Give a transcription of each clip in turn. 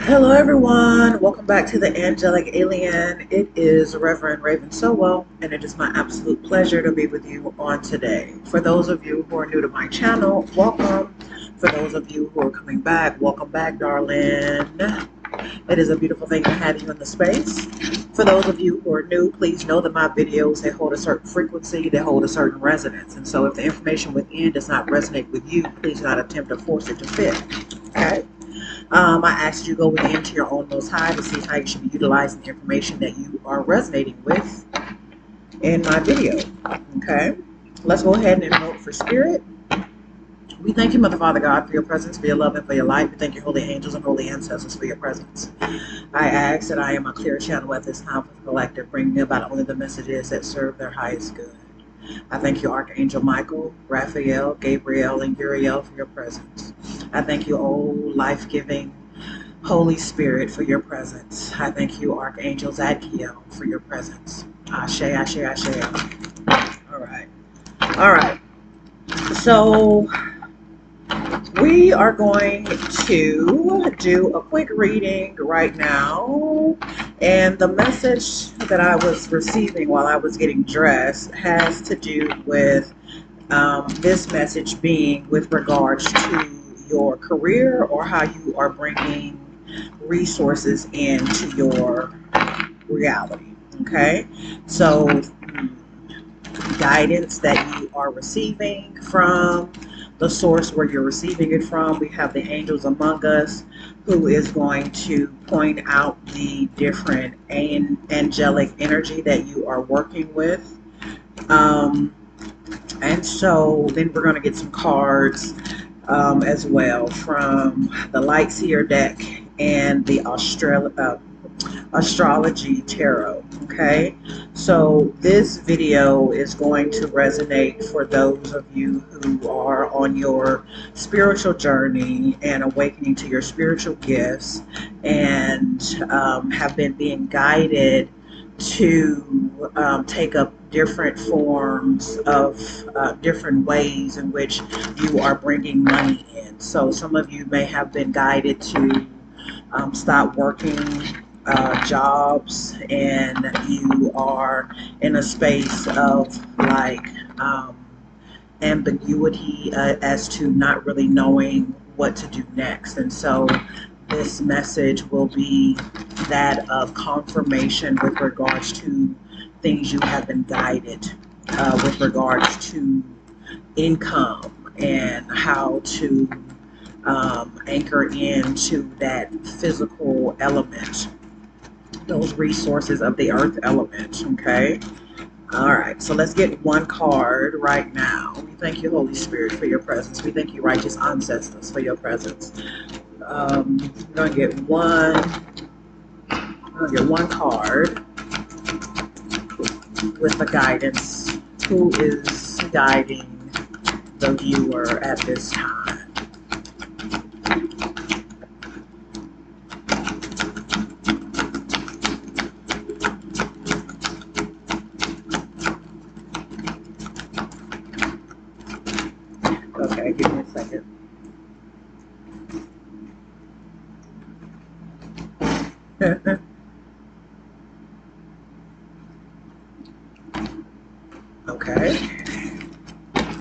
Hello, everyone. Welcome back to the Angelic Alien. It is Reverend Raven Solo, and it is my absolute pleasure to be with you on today. For those of you who are new to my channel, welcome. For those of you who are coming back, welcome back, darling. It is a beautiful thing to have you in the space. For those of you who are new, please know that my videos, they hold a certain frequency, they hold a certain resonance. And so if the information within does not resonate with you, please do not attempt to force it to fit. Okay? I asked you to go within to your own most high to see how you should be utilizing the information that you are resonating with in my video. Okay? Let's go ahead and invoke for spirit. We thank you, Mother, Father, God, for your presence, for your love, and for your light. We thank you, holy angels and holy ancestors, for your presence. I ask that I am a clear channel at this time for the collective, bringing about only the messages that serve their highest good. I thank you, Archangel Michael, Raphael, Gabriel, and Uriel for your presence. I thank you, O life-giving Holy Spirit, for your presence. I thank you, Archangel Zadkiel, for your presence. Ashe, Ashe, Ashe. All right. All right. So we are going to do a quick reading right now. And the message that I was receiving while I was getting dressed has to do with this message being with regards to your career or how you are bringing resources into your reality. Okay, so guidance that you are receiving from the source where you're receiving it from. We have the angels among us who is going to point out the different angelic energy that you are working with. And so then we're going to get some cards as well from the Light Seer deck and the Astrology Tarot. Okay, so this video is going to resonate for those of you who are on your spiritual journey and awakening to your spiritual gifts and have been being guided to take up different forms of different ways in which you are bringing money in. So some of you may have been guided to stop working jobs, and you are in a space of like ambiguity as to not really knowing what to do next. And so this message will be that of confirmation with regards to things you have been guided with regards to income and how to anchor into that physical element, those resources of the earth element. Okay, all right, so let's get one card right now. We thank you, Holy Spirit, for your presence. We thank you, righteous ancestors, for your presence. I'm gonna get one card with the guidance. Who is guiding the viewer at this time? Okay, give me a second. Okay.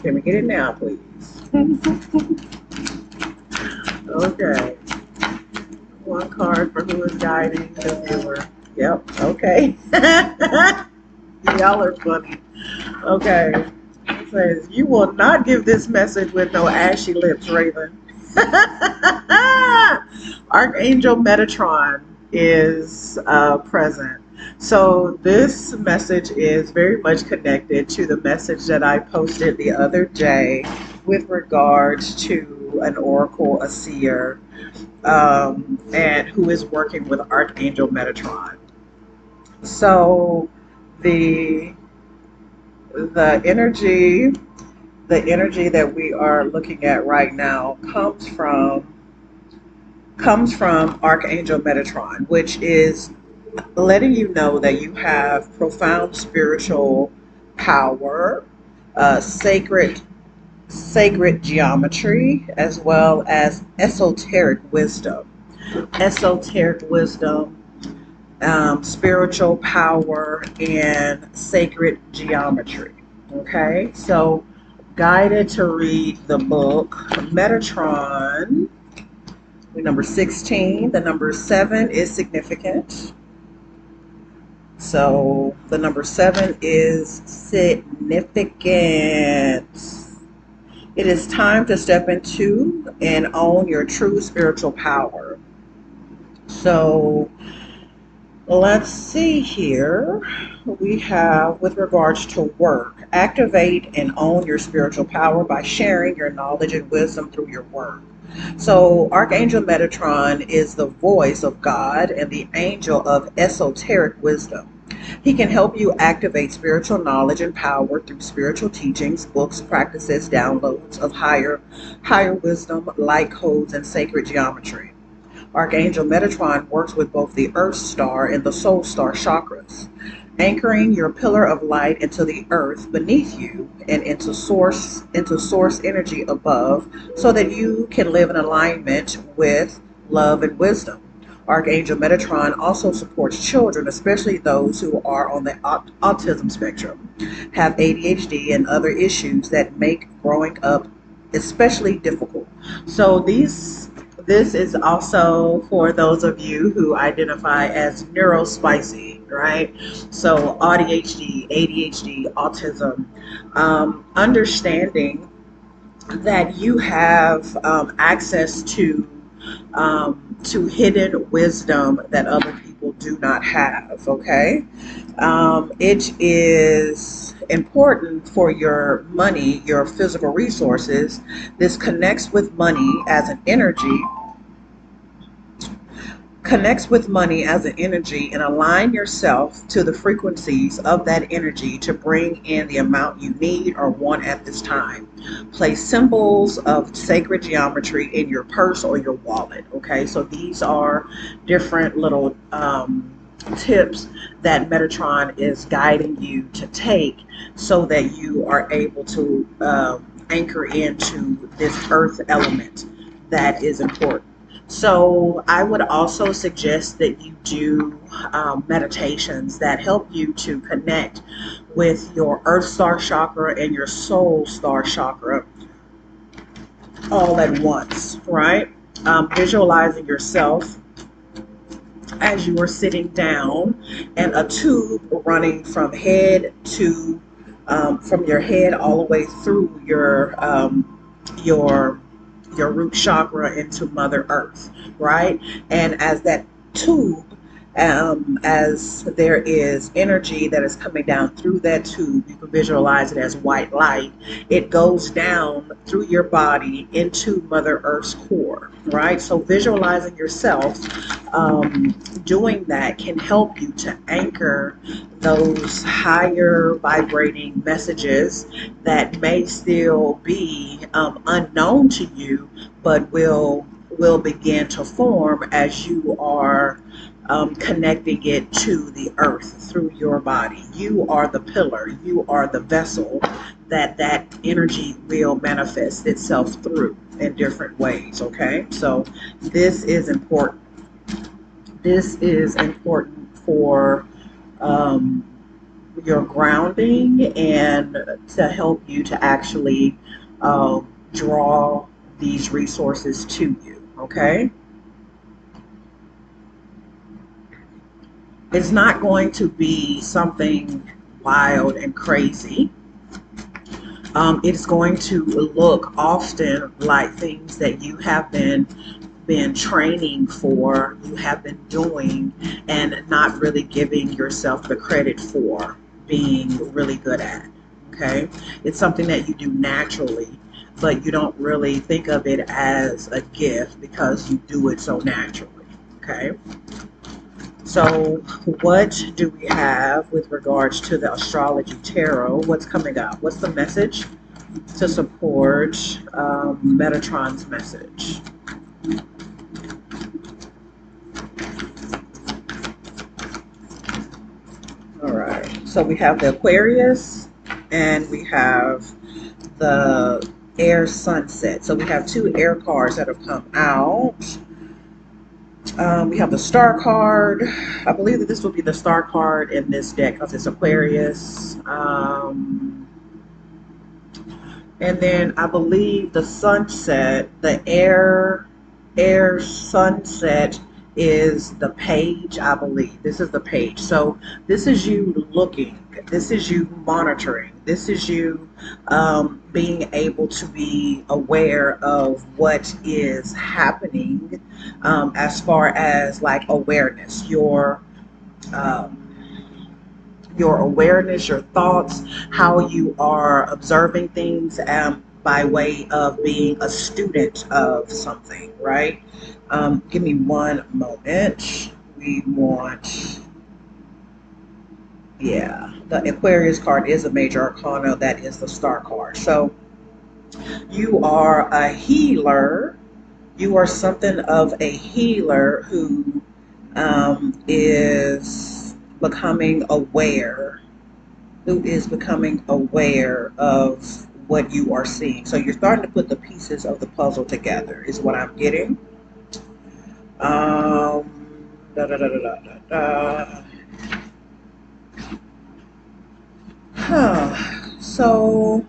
Can we get it now, please? Okay. One card for who is guiding the viewer. Yep. Okay. Y'all are funny. Okay. It says, you will not give this message with no ashy lips, Raven. Archangel Metatron is present. So this message is very much connected to the message that I posted the other day with regards to an oracle, a seer, and who is working with Archangel Metatron. So the energy that we are looking at right now comes from Archangel Metatron, which is letting you know that you have profound spiritual power, sacred geometry, as well as esoteric wisdom. esoteric wisdom, spiritual power, and sacred geometry. Okay, so guided to read the book Metatron, number 16. The number 7 is significant. So the number 7 is significant. It is time to step into and own your true spiritual power. So let's see here. We have, with regards to work, activate and own your spiritual power by sharing your knowledge and wisdom through your work. So Archangel Metatron is the voice of God and the angel of esoteric wisdom. He can help you activate spiritual knowledge and power through spiritual teachings, books, practices, downloads of higher wisdom, light codes, and sacred geometry. Archangel Metatron works with both the Earth Star and the Soul Star chakras, anchoring your pillar of light into the earth beneath you and into source energy above, so that you can live in alignment with love and wisdom. Archangel Metatron also supports children, especially those who are on the autism spectrum, have ADHD, and other issues that make growing up especially difficult. So this is also for those of you who identify as neurospicy, right? So ADHD, autism, understanding that you have access to hidden wisdom that other people do not have. Okay, it is important for your money, your physical resources. This connects with money as an energy, and align yourself to the frequencies of that energy to bring in the amount you need or want at this time. Place symbols of sacred geometry in your purse or your wallet. Okay, so these are different little tips that Metatron is guiding you to take, so that you are able to anchor into this earth element that is important. So I would also suggest that you do meditations that help you to connect with your Earth Star chakra and your Soul Star chakra all at once, right? Visualizing yourself as you are sitting down, and a tube running from your head all the way through your root chakra into Mother Earth, right? And as that tube, as there is energy that is coming down through that tube, you can visualize it as white light. It goes down through your body into Mother Earth's core, right? So visualizing yourself doing that can help you to anchor those higher vibrating messages that may still be unknown to you, but will begin to form as you are connecting it to the earth through your body. You are the pillar, you are the vessel that energy will manifest itself through in different ways. Okay, so this is important. This is important for your grounding, and to help you to actually draw these resources to you. Okay, it's not going to be something wild and crazy. It's going to look often like things that you have been training for, you have been doing, and not really giving yourself the credit for being really good at. Okay, it's something that you do naturally, but you don't really think of it as a gift because you do it so naturally. Okay, so what do we have with regards to the astrology tarot? What's coming up? What's the message to support Metatron's message? All right, so we have the Aquarius and we have the Air Sunset. So we have two air cards that have come out. We have the star card. I believe that this will be the star card in this deck because it's Aquarius. And then I believe the sunset, the air sunset is the page, I believe. This is the page. So this is you looking. This is you monitoring. This is you being able to be aware of what is happening as far as like awareness, um, your awareness, your thoughts, how you are observing things by way of being a student of something, right? Give me one moment. We want, yeah, the Aquarius card is a major arcana. That is the star card. So you are a healer. You are something of a healer who is becoming aware who is becoming aware of what you are seeing. So you're starting to put the pieces of the puzzle together, is what I'm getting. Da, da, da, da, da, da. So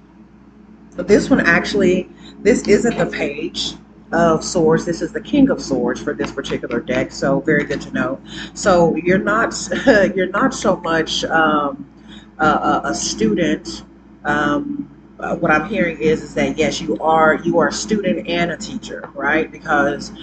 this one actually, this isn't the page of swords. This is the king of swords for this particular deck. So very good to know. So you're not you're not so much a student. What I'm hearing is that yes, you are a student and a teacher, right? Because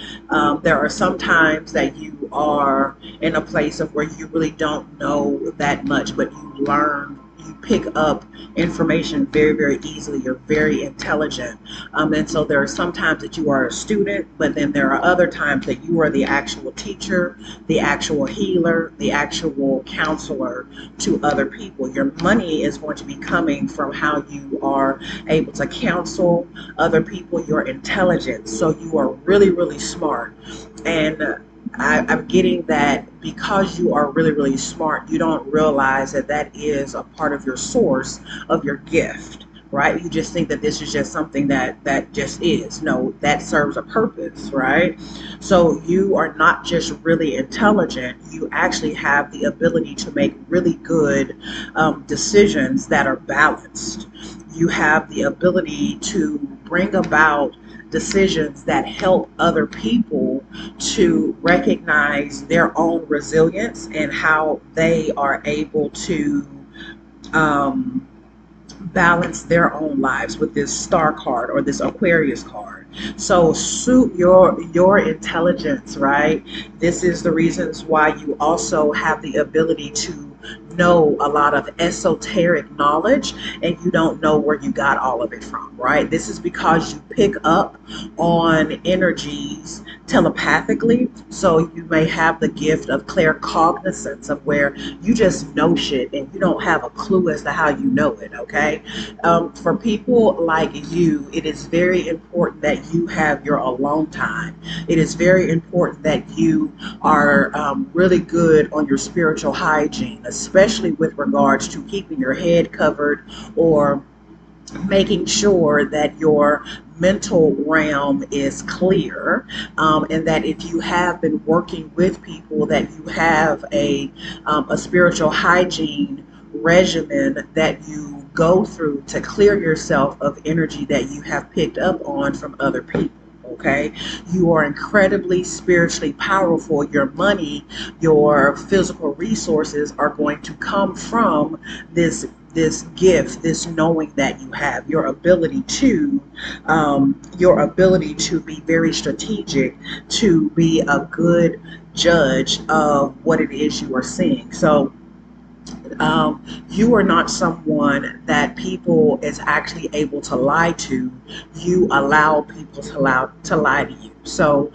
there are some times that you are in a place of where you really don't know that much, but you learn, you pick up information very, very easily. You're very intelligent. And so there are some times that you are a student, but then there are other times that you are the actual teacher, the actual healer, the actual counselor to other people. Your money is going to be coming from how you are able to counsel other people, your intelligence. So you are really, really smart. And I'm getting that because you are really, really smart, you don't realize that that is a part of your source of your gift, right? You just think that this is just something that just is. No, that serves a purpose, right? So you are not just really intelligent, you actually have the ability to make really good decisions that are balanced. You have the ability to bring about decisions that help other people to recognize their own resilience and how they are able to um, balance their own lives with this star card or this Aquarius card. So suit your intelligence, right? This is the reasons why you also have the ability to know a lot of esoteric knowledge and you don't know where you got all of it from, right? This is because you pick up on energies telepathically. So you may have the gift of claircognizance of where you just know shit and you don't have a clue as to how you know it, okay? For people like you, it is very important that you have your alone time. It is very important that you are really good on your spiritual hygiene, especially with regards to keeping your head covered or making sure that your mental realm is clear, and that if you have been working with people that you have a spiritual hygiene regimen that you go through to clear yourself of energy that you have picked up on from other people. Okay, you are incredibly spiritually powerful. Your money, your physical resources are going to come from this gift, this knowing that you have, your ability to be very strategic, to be a good judge of what it is you are seeing. So you are not someone that people is actually able to lie to. You allow people to lie to you. So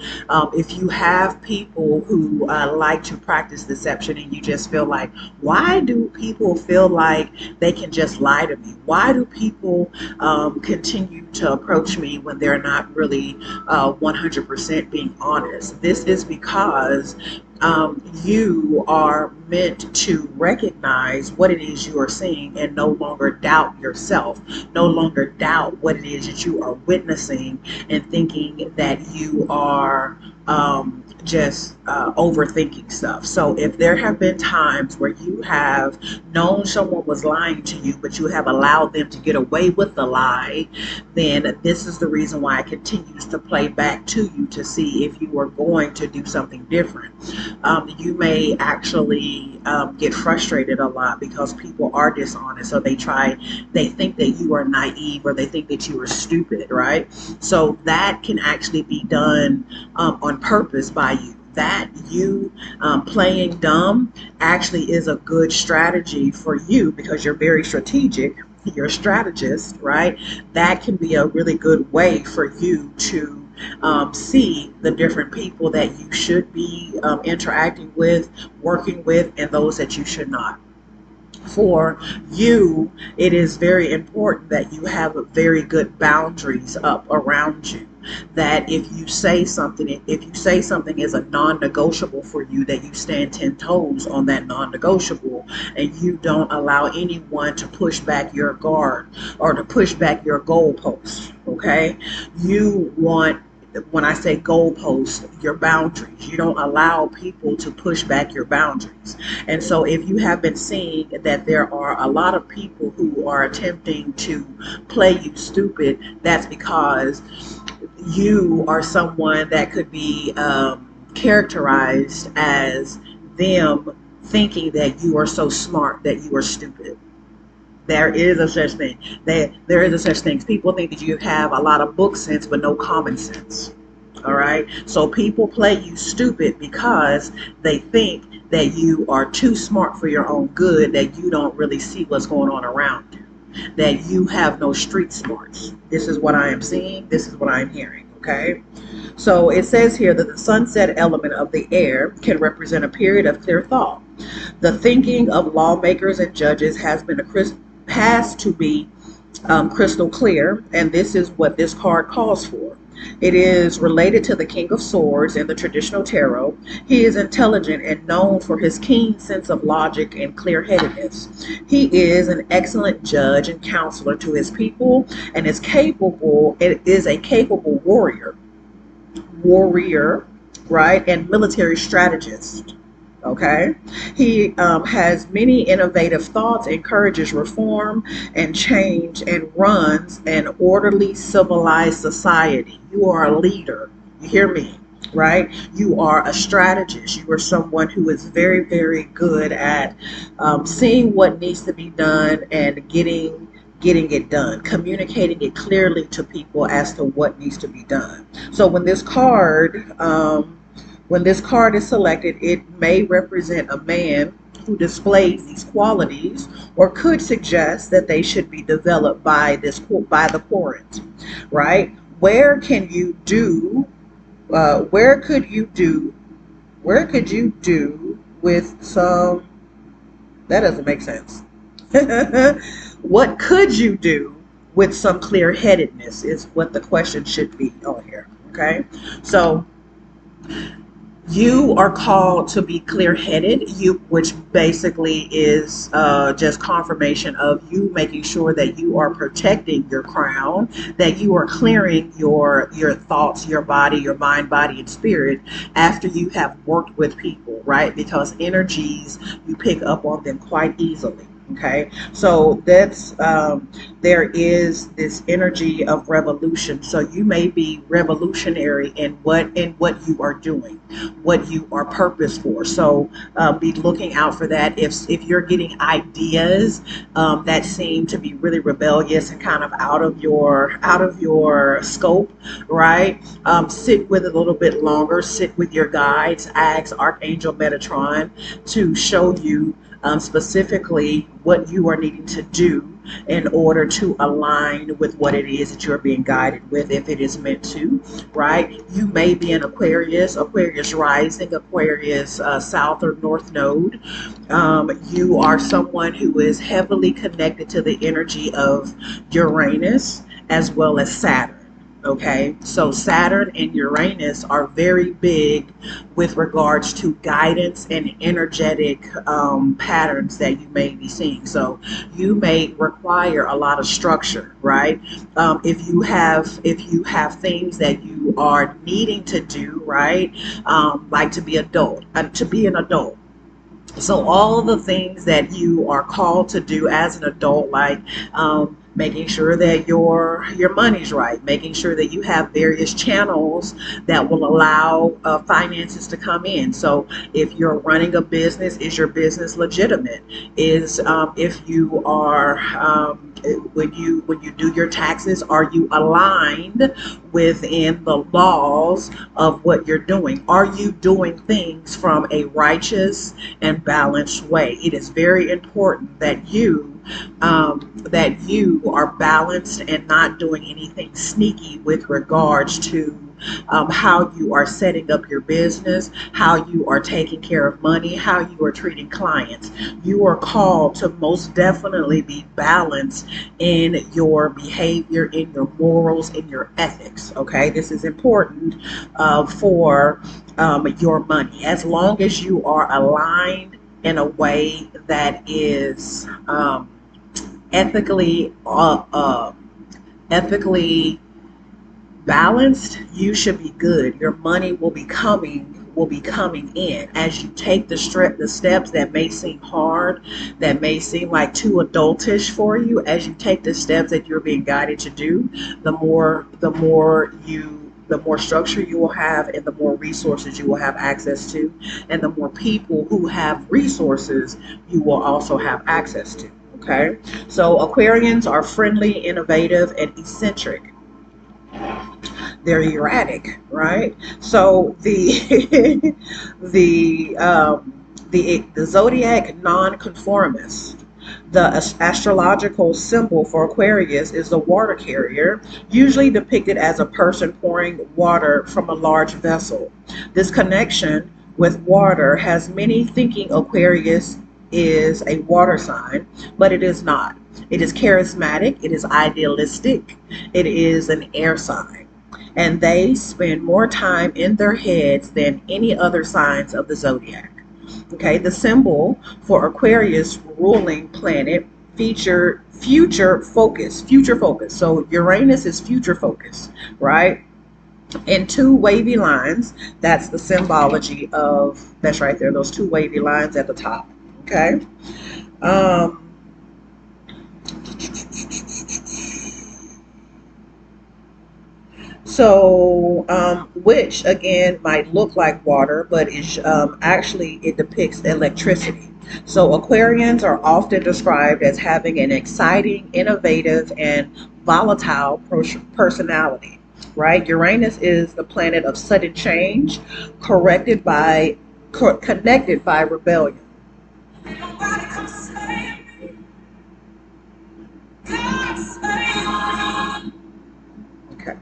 if you have people who like to practice deception and you just feel like, why do people feel like they can just lie to me? Why do people continue to approach me when they're not really 100% being honest? This is because you are meant to recognize what it is you are seeing and no longer doubt yourself, no longer doubt what it is that you are witnessing and thinking that you are just overthinking stuff. So if there have been times where you have known someone was lying to you, but you have allowed them to get away with the lie, then this is the reason why it continues to play back to you to see if you are going to do something different. You may actually get frustrated a lot because people are dishonest. So they think that you are naive, or they think that you are stupid, right? So that can actually be done on purpose by you. That you playing dumb actually is a good strategy for you because you're very strategic. You're a strategist, right? That can be a really good way for you to see the different people that you should be interacting with, working with, and those that you should not. For you, it is very important that you have very good boundaries up around you. That if you say something is a non-negotiable for you, that you stand 10 toes on that non-negotiable, and you don't allow anyone to push back your guard or to push back your goalposts. Okay, you want, when I say goalposts, your boundaries. You don't allow people to push back your boundaries. And so if you have been seeing that there are a lot of people who are attempting to play you stupid, that's because you are someone that could be characterized as them thinking that you are so smart that you are stupid. There is a such thing. There is a such thing. People think that you have a lot of book sense but no common sense. All right. So people play you stupid because they think that you are too smart for your own good, that you don't really see what's going on around you, that you have no street smarts. This is what I am seeing. This is what I am hearing. Okay. So it says here that the sunset element of the air can represent a period of clear thought. The thinking of lawmakers and judges has to be crystal clear, and this is what this card calls for. It is related to the King of Swords in the traditional tarot. He is intelligent and known for his keen sense of logic and clear-headedness. He is an excellent judge and counselor to his people, and is a capable warrior, right, and military strategist. Okay, he has many innovative thoughts, encourages reform and change, and runs an orderly, civilized society. You are a leader. You hear me, right? You are a strategist. You are someone who is very, very good at seeing what needs to be done and getting it done, communicating it clearly to people as to what needs to be done. So when this card is selected, it may represent a man who displays these qualities, or could suggest that they should be developed by the querent, right? Where could you do with some? That doesn't make sense. What could you do with some clear-headedness is what the question should be on here. Okay, so you are called to be clear-headed, which basically is just confirmation of you making sure that you are protecting your crown, that you are clearing your thoughts, your body, your mind, body, and spirit after you have worked with people, right? Because energies, you pick up on them quite easily. Okay, so that's there is this energy of revolution. So you may be revolutionary in what you are doing, what you are purposed for. So be looking out for that. If you're getting ideas that seem to be really rebellious and kind of out of your scope, right? Sit with it a little bit longer. Sit with your guides. Ask Archangel Metatron to show you specifically what you are needing to do in order to align with what it is that you're being guided with, if it is meant to, right? You may be an Aquarius rising, Aquarius south or north node. You are someone who is heavily connected to the energy of Uranus as well as Saturn. Okay, so Saturn and Uranus are very big with regards to guidance and energetic patterns that you may be seeing. So you may require a lot of structure, right? If you have things that you are needing to do, right? Like to be an adult, so all the things that you are called to do as an adult, like making sure that your money's right, making sure that you have various channels that will allow finances to come in. So if you're running a business, is your business legitimate? Is if you are when you do your taxes, are you aligned within the laws of what you're doing? Are you doing things from a righteous and balanced way? It is very important that you are balanced and not doing anything sneaky with regards to how you are setting up your business, how you are taking care of money, how you are treating clients. You are called to most definitely be balanced in your behavior, in your morals, in your ethics. Okay, this is important for your money. As long as you are aligned in a way that is ethically ethically balanced, you should be good. Your money will be coming in as you take the steps that may seem hard, that may seem like too adultish for you. As you take the steps that you're being guided to do, the more structure you will have, and the more resources you will have access to, and the more people who have resources you will also have access to. Okay, so Aquarians are friendly, innovative, and eccentric. They're erratic, right? So the zodiac nonconformist. The astrological symbol for Aquarius is the water carrier, usually depicted as a person pouring water from a large vessel. This connection with water has many thinking Aquarius is a water sign, but it is not. It is charismatic, it is idealistic, it is an air sign, and they spend more time in their heads than any other signs of the zodiac. Okay, the symbol for Aquarius ruling planet feature future focus. So Uranus is future focus, right? In two wavy lines, that's the symbology of that's right there, those two wavy lines at the top. Okay. Um, which again might look like water, but is actually it depicts electricity. So Aquarians are often described as having an exciting, innovative, and volatile personality. Right? Uranus is the planet of sudden change, connected by rebellion. Okay.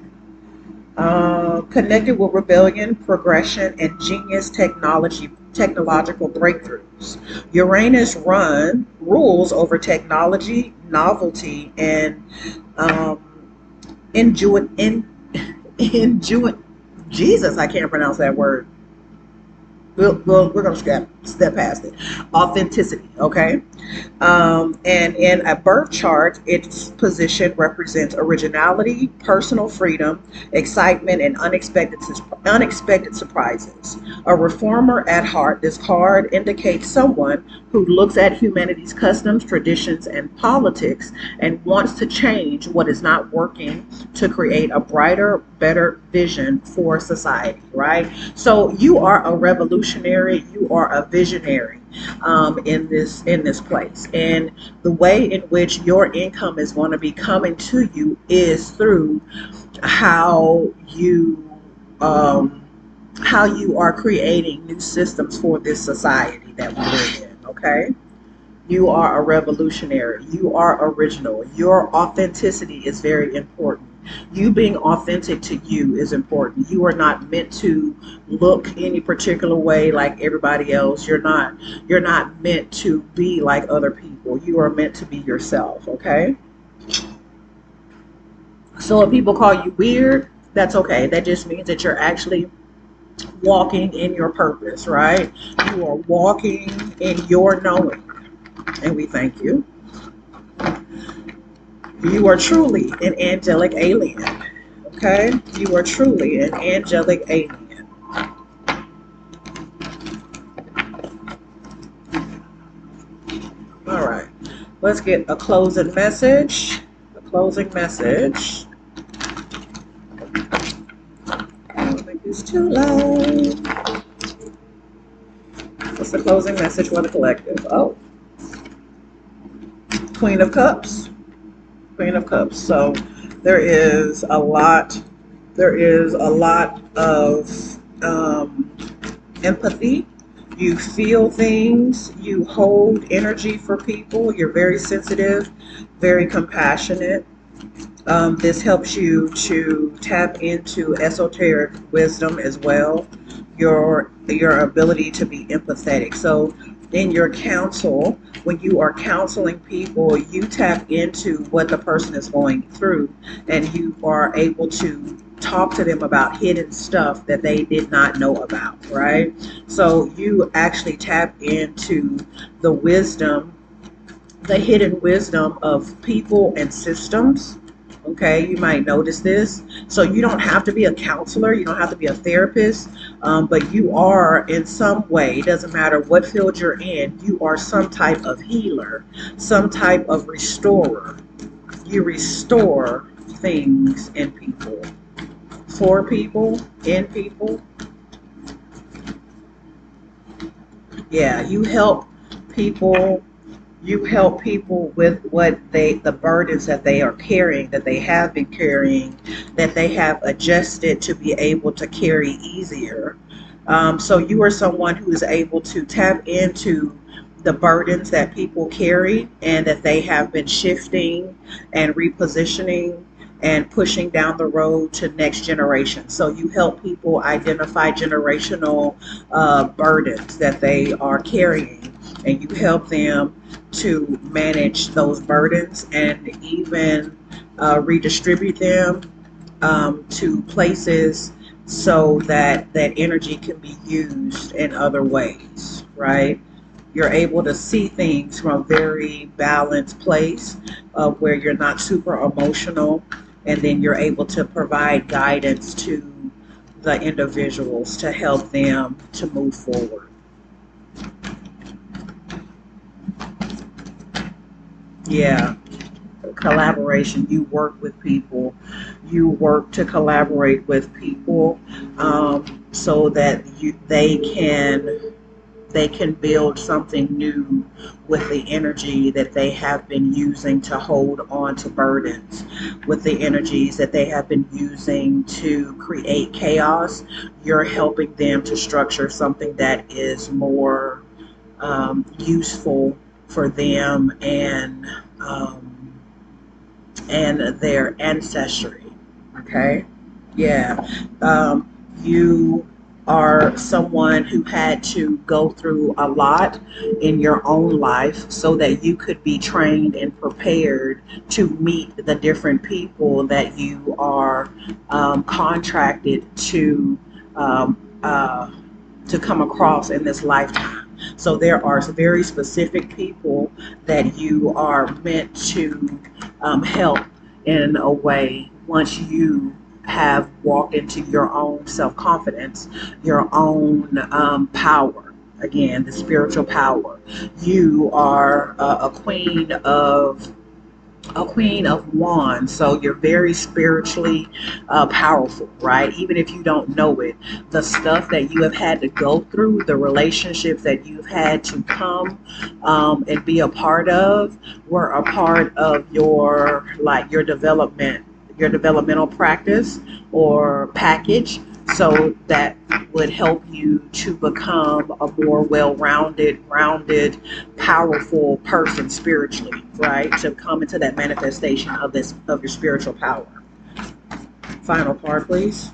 Connected with rebellion, progression, and technological breakthroughs. Uranus rules over technology, novelty, and um, ingenuity. Ingenuity. Jesus, I can't pronounce that word. We're going to step past it. Authenticity, okay? And in a birth chart, its position represents originality, personal freedom, excitement, and unexpected surprises. A reformer at heart, this card indicates someone who looks at humanity's customs, traditions, and politics and wants to change what is not working to create a brighter, better vision for society, right? So you are a revolutionary, you are a visionary in this place, and the way in which your income is going to be coming to you is through how you um, how you are creating new systems for this society that we live in. Okay, you are a revolutionary. You are original. Your authenticity is very important. You being authentic to you is important. You are not meant to look any particular way like everybody else. You're not meant to be like other people. You are meant to be yourself, okay? So if people call you weird, that's okay. That just means that you're actually walking in your purpose, right? You are walking in your knowing. And we thank you. You are truly an angelic alien. Okay? You are truly an angelic alien. All right. Let's get a closing message. A closing message. I don't think it's too loud. What's the closing message for the collective? Oh, Queen of Cups. Queen of Cups. So there is a lot. There is a lot of empathy. You feel things. You hold energy for people. You're very sensitive, very compassionate. This helps you to tap into esoteric wisdom as well. Your ability to be empathetic. So in your counsel, when you are counseling people, you tap into what the person is going through, and you are able to talk to them about hidden stuff that they did not know about, right? So you actually tap into the wisdom, the hidden wisdom of people and systems. Okay, you might notice this. So you don't have to be a counselor, you don't have to be a therapist, but you are in some way, it doesn't matter what field you're in, you are some type of healer, some type of restorer. You restore things in people, for people, in people. Yeah, people you help people with what the burdens that they are carrying, that they have been carrying, that they have adjusted to be able to carry easier. So you are someone who is able to tap into the burdens that people carry and that they have been shifting and repositioning and pushing down the road to next generation. So you help people identify generational burdens that they are carrying, and you help them to manage those burdens and even redistribute them to places so that that energy can be used in other ways, right? You're able to see things from a very balanced place where you're not super emotional, and then you're able to provide guidance to the individuals to help them to move forward. Yeah, collaboration. You work with people. You work to collaborate with people so that they can build something new with the energy that they have been using to hold on to burdens, with the energies that they have been using to create chaos. You're helping them to structure something that is more useful for them um, and their ancestry. Okay, yeah. You are someone who had to go through a lot in your own life so that you could be trained and prepared to meet the different people that you are contracted um, uh, to come across in this lifetime. So there are very specific people that you are meant to help in a way once you have walked into your own self-confidence, your own power. Again, the spiritual power. You are a queen of wands, so you're very spiritually powerful, right? Even if you don't know it, the stuff that you have had to go through, the relationships that you've had to come and be a part of, were a part of your development, your developmental practice or package, so that would help you to become a more well-rounded, grounded, powerful person spiritually, right? To come into that manifestation of this of your spiritual power. Final part, please.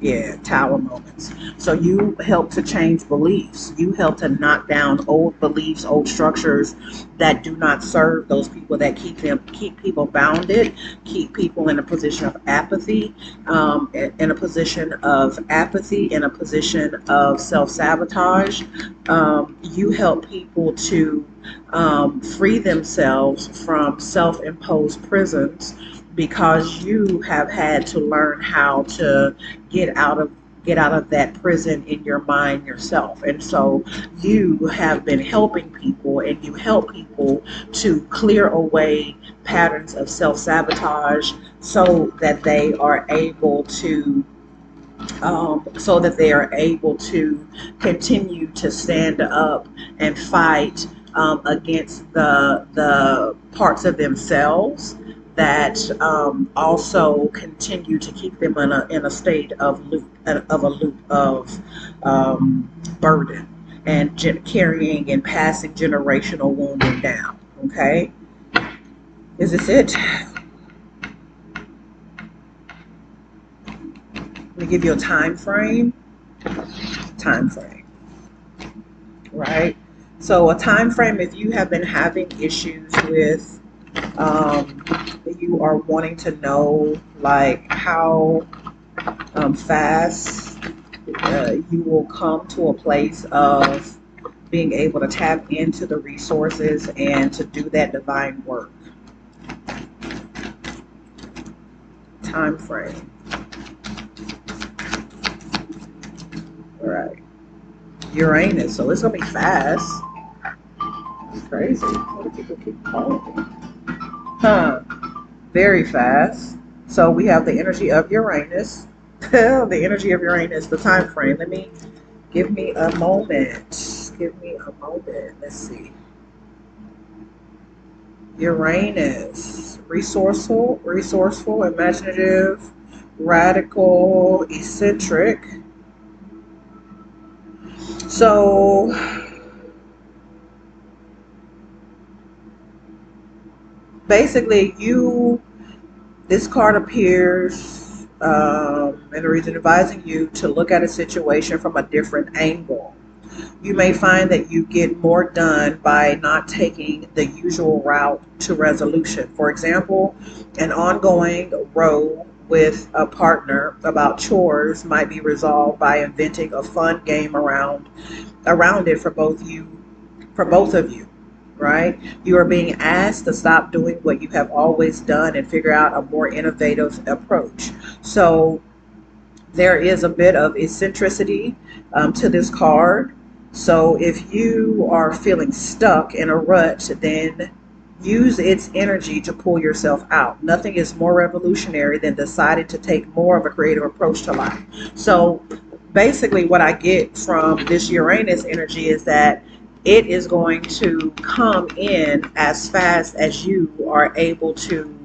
Yeah, tower moments. So you help to change beliefs. You help to knock down old beliefs, old structures that do not serve those people, that keep people bounded, keep people in a position of apathy, in a position of apathy, in a position of self-sabotage. You help people to free themselves from self-imposed prisons because you have had to learn how to get out of get out of that prison in your mind yourself. And so you have been helping people, and you help people to clear away patterns of self-sabotage so that they are able to continue to stand up and fight against the parts of themselves that also continue to keep them in a state of a loop of burden and carrying and passing generational wounding down. Okay, is this it? Let me give you a time frame. Time frame. Right? So a time frame, if you have been having issues with, you are wanting to know like how fast you will come to a place of being able to tap into the resources and to do that divine work. Time frame. All right. Uranus, so it's gonna be fast. It's crazy. What do people keep calling me? Huh. Very fast. So we have the energy of Uranus. The energy of Uranus, the time frame. Give me a moment. Give me a moment. Let's see. Uranus. Resourceful, imaginative, radical, eccentric. So basically this card appears in the reason advising you to look at a situation from a different angle. You may find that you get more done by not taking the usual route to resolution. For example, an ongoing row with a partner about chores might be resolved by inventing a fun game around it for both of you, right? You are being asked to stop doing what you have always done and figure out a more innovative approach. So there is a bit of eccentricity to this card. So if you are feeling stuck in a rut, then use its energy to pull yourself out. Nothing is more revolutionary than deciding to take more of a creative approach to life. So basically what I get from this Uranus energy is that it is going to come in as fast as you are able to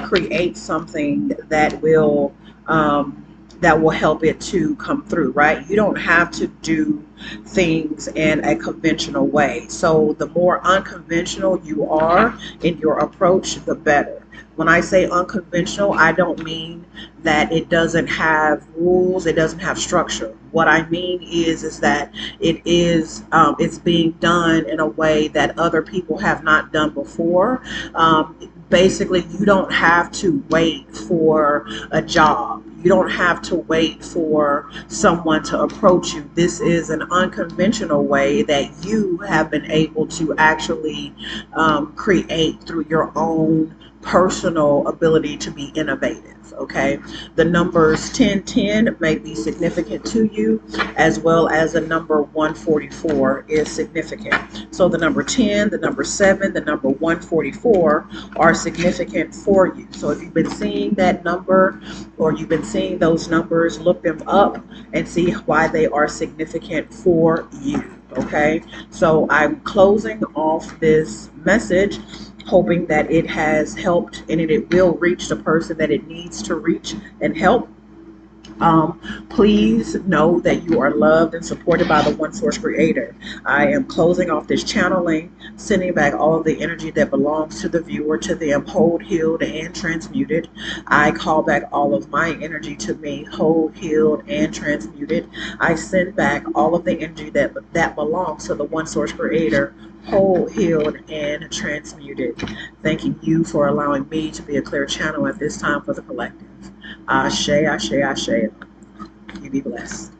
create something that will help it to come through, right? You don't have to do things in a conventional way. So the more unconventional you are in your approach, the better. When I say unconventional, I don't mean that it doesn't have rules, it doesn't have structure. What I mean is that it's being done in a way that other people have not done before. Basically, you don't have to wait for a job. You don't have to wait for someone to approach you. This is an unconventional way that you have been able to actually create through your own personal ability to be innovative. Okay, the numbers 1010 may be significant to you, as well as the number 144 is significant. So the number 10, the number 7, the number 144 are significant for you. So if you've been seeing that number, or you've been seeing those numbers, look them up and see why they are significant for you. Okay, so I'm closing off this message hoping that it has helped and it will reach the person that it needs to reach and help. Please know that you are loved and supported by the One Source Creator. I am closing off this channeling, sending back all of the energy that belongs to the viewer, to them whole, healed, and transmuted. I call back all of my energy to me, whole, healed, and transmuted. I send back all of the energy that belongs to the One Source Creator, whole, healed, and transmuted. Thanking you for allowing me to be a clear channel at this time for the collective. Ashe, ashe, ashe. You be blessed.